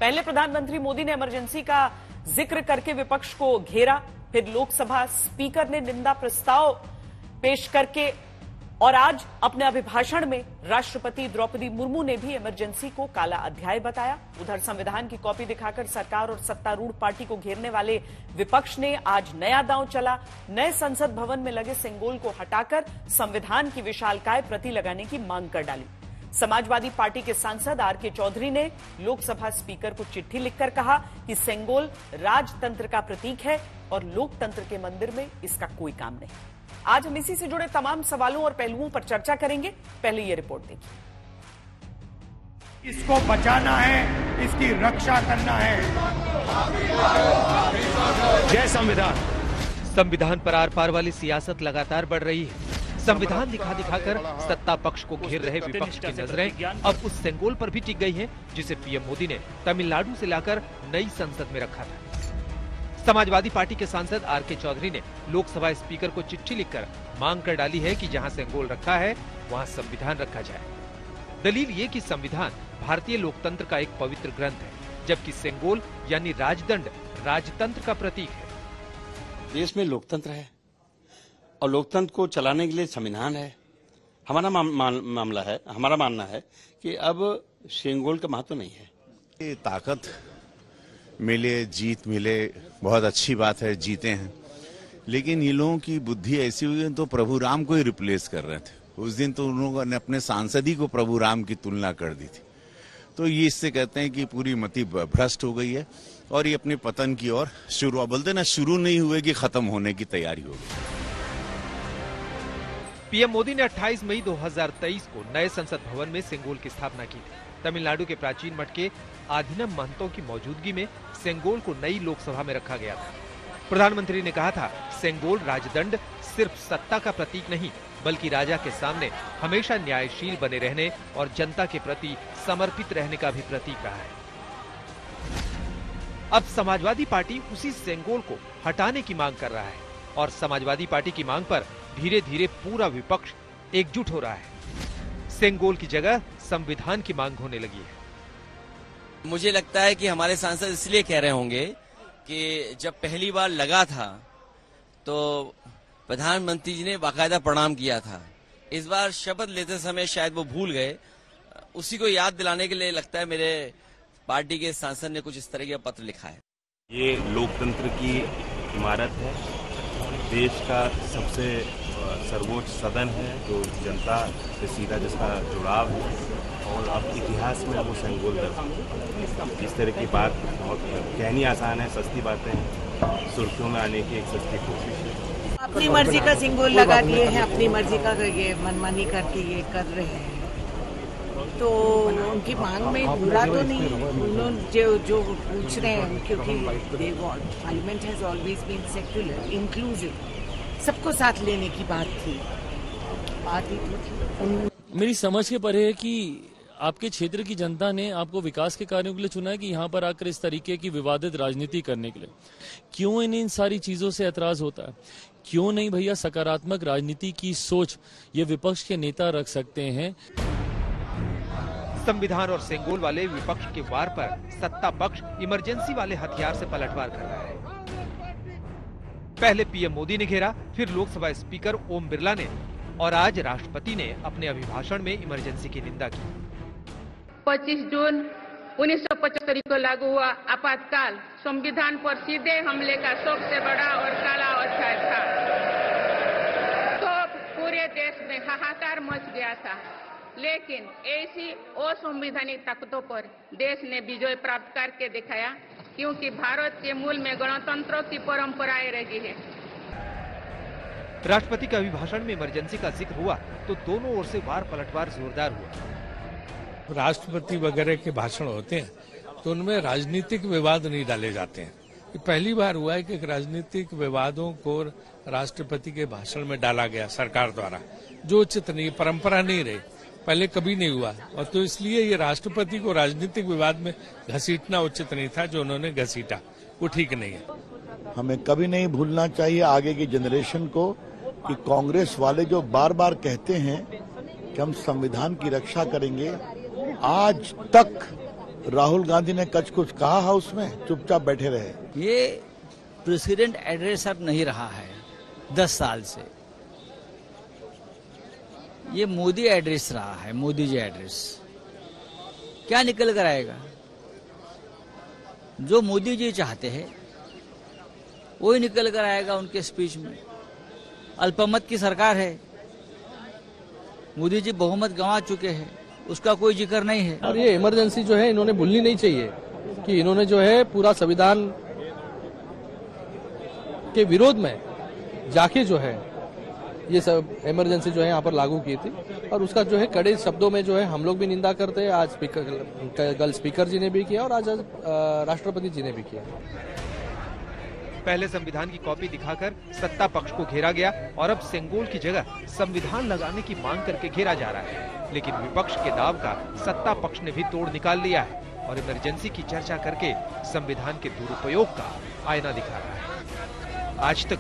पहले प्रधानमंत्री मोदी ने इमरजेंसी का जिक्र करके विपक्ष को घेरा, फिर लोकसभा स्पीकर ने निंदा प्रस्ताव पेश करके और आज अपने अभिभाषण में राष्ट्रपति द्रौपदी मुर्मू ने भी इमरजेंसी को काला अध्याय बताया। उधर संविधान की कॉपी दिखाकर सरकार और सत्तारूढ़ पार्टी को घेरने वाले विपक्ष ने आज नया दांव चला। नए संसद भवन में लगे सिंगोल को हटाकर संविधान की विशालकाय प्रति लगाने की मांग कर डाली। समाजवादी पार्टी के सांसद आर के चौधरी ने लोकसभा स्पीकर को चिट्ठी लिखकर कहा कि सिंगोल राजतंत्र का प्रतीक है और लोकतंत्र के मंदिर में इसका कोई काम नहीं। आज हम इसी से जुड़े तमाम सवालों और पहलुओं पर चर्चा करेंगे। पहले ये रिपोर्ट देखिए। इसको बचाना है, इसकी रक्षा करना है। जय संविधान। संविधान पर आर पार वाली सियासत लगातार बढ़ रही है। संविधान दिखाकर सत्ता पक्ष को घेर रहे विपक्ष की नजरें अब उस सेंगोल पर भी टिक गई हैं, जिसे पीएम मोदी ने तमिलनाडु से लाकर नई संसद में रखा था। समाजवादी पार्टी के सांसद आर के चौधरी ने लोकसभा स्पीकर को चिट्ठी लिखकर मांग कर डाली है कि जहां सेंगोल रखा है वहां संविधान रखा जाए। दलील ये कि संविधान भारतीय लोकतंत्र का एक पवित्र ग्रंथ है, जबकि सेंगोल यानी राजदंड राजतंत्र का प्रतीक है। देश में लोकतंत्र है और लोकतंत्र को चलाने के लिए संविधान है। हमारा मामला है, हमारा मानना है कि अब सेंगोल का महत्व नहीं है। ताकत मिले, जीत मिले, बहुत अच्छी बात है, जीते हैं, लेकिन ये लोगों की बुद्धि ऐसी हुई है तो प्रभु राम को ही रिप्लेस कर रहे थे। उस दिन तो उन लोगों ने अपने सांसद ही को प्रभु राम की तुलना कर दी थी। तो ये इससे कहते हैं कि पूरी मति भ्रष्ट हो गई है और ये अपने पतन की ओर शुरू, बोलते ना, शुरू नहीं हुए कि खत्म होने की तैयारी हो गई। पीएम मोदी ने 28 मई 2023 को नए संसद भवन में सेंगोल की स्थापना की थी। तमिलनाडु के प्राचीन मठ के आधीनम महंतों की मौजूदगी में सेंगोल को नई लोकसभा में रखा गया था। प्रधानमंत्री ने कहा था, सेंगोल राजदंड सिर्फ सत्ता का प्रतीक नहीं, बल्कि राजा के सामने हमेशा न्यायशील बने रहने और जनता के प्रति समर्पित रहने का भी प्रतीक रहा है। अब समाजवादी पार्टी उसी सेंगोल को हटाने की मांग कर रहा है और समाजवादी पार्टी की मांग पर धीरे धीरे पूरा विपक्ष एकजुट हो रहा है। सेंगोल की जगह संविधान की मांग होने लगी है। मुझे लगता है कि हमारे सांसद इसलिए कह रहे होंगे कि जब पहली बार लगा था तो प्रधानमंत्री जी ने बाकायदा प्रणाम किया था। इस बार शपथ लेते समय शायद वो भूल गए। उसी को याद दिलाने के लिए लगता है मेरे पार्टी के सांसद ने कुछ इस तरह का पत्र लिखा है। ये लोकतंत्र की इमारत है, देश का सबसे सर्वोच्च सदन है जो जनता से सीधा जिसका जुड़ाव है और अब इतिहास में वो सेंगोल दर्ज। इस तरह की बात बहुत कहनी आसान है, सस्ती बातें हैं, सुर्खियों में आने की एक सस्ती कोशिश है। अपनी मर्जी का सिंगोल लगा दिए हैं, अपनी मर्जी का ये मनमानी करके ये कर रहे हैं, तो उनकी मांग में बुरा तो नहीं है। उन्होंने जो पूछ रहे हैं, क्योंकि parliament has always been secular, inclusive, सबको साथ लेने की बात थी। मेरी समझ के परे है कि आपके क्षेत्र की जनता ने आपको विकास के कार्यों के लिए चुना है कि यहाँ पर आकर इस तरीके की विवादित राजनीति करने के लिए। क्यों इन सारी चीजों से ऐतराज होता है? क्यों नहीं भैया सकारात्मक राजनीति की सोच ये विपक्ष के नेता रख सकते हैं। संविधान और सेंगोल वाले विपक्ष के वार पर सत्ता पक्ष इमरजेंसी वाले हथियार से पलटवार कर रहा है। पहले पीएम मोदी ने घेरा, फिर लोकसभा स्पीकर ओम बिरला ने और आज राष्ट्रपति ने अपने अभिभाषण में इमरजेंसी की निंदा की। 25 जून 1975 को लागू हुआ आपातकाल संविधान पर सीधे हमले का सबसे बड़ा और काला अध्याय था। तो पूरे देश में हाहाकार मच गया था, लेकिन ऐसी असंवैधानिक ताकतों पर देश ने विजय प्राप्त करके दिखाया, क्योंकि भारत के मूल में गणतंत्र की परंपराएं रही है। राष्ट्रपति के अभिभाषण में इमरजेंसी का जिक्र हुआ तो दोनों ओर से वार पलटवार जोरदार हुआ। राष्ट्रपति वगैरह के भाषण होते हैं तो उनमें राजनीतिक विवाद नहीं डाले जाते हैं। ये पहली बार हुआ है कि राजनीतिक विवादों को राष्ट्रपति के भाषण में डाला गया सरकार द्वारा, जो उचित नहीं, परंपरा नहीं रही, पहले कभी नहीं हुआ। और तो इसलिए ये राष्ट्रपति को राजनीतिक विवाद में घसीटना उचित नहीं था, जो उन्होंने घसीटा वो ठीक नहीं है। हमें कभी नहीं भूलना चाहिए आगे की जनरेशन को कि कांग्रेस वाले जो बार बार कहते हैं कि हम संविधान की रक्षा करेंगे, आज तक राहुल गांधी ने कुछ कहा हाउस में, चुपचाप बैठे रहे। ये प्रेसिडेंट एड्रेस अब नहीं रहा है 10 साल से, ये मोदी एड्रेस रहा है, मोदी जी एड्रेस। क्या निकल कर आएगा? जो मोदी जी चाहते हैं वही निकल कर आएगा उनके स्पीच में। अल्पमत की सरकार है, मोदी जी बहुमत गंवा चुके हैं, उसका कोई जिक्र नहीं है। और ये इमरजेंसी जो है इन्होंने भूलनी नहीं चाहिए कि इन्होंने जो है पूरा संविधान के विरोध में जाके जो है ये सब इमरजेंसी जो है यहाँ पर लागू की थी, और उसका जो है कड़े शब्दों में जो है हम लोग भी निंदा करते हैं। आज कल स्पीकर जी ने भी किया और आज राष्ट्रपति जी ने भी किया। पहले संविधान की कॉपी दिखाकर सत्ता पक्ष को घेरा गया और अब सेंगोल की जगह संविधान लगाने की मांग करके घेरा जा रहा है। लेकिन विपक्ष के दाव का सत्ता पक्ष ने भी तोड़ निकाल लिया है और इमरजेंसी की चर्चा करके संविधान के दुरुपयोग का आईना दिखा रहा है। आज तक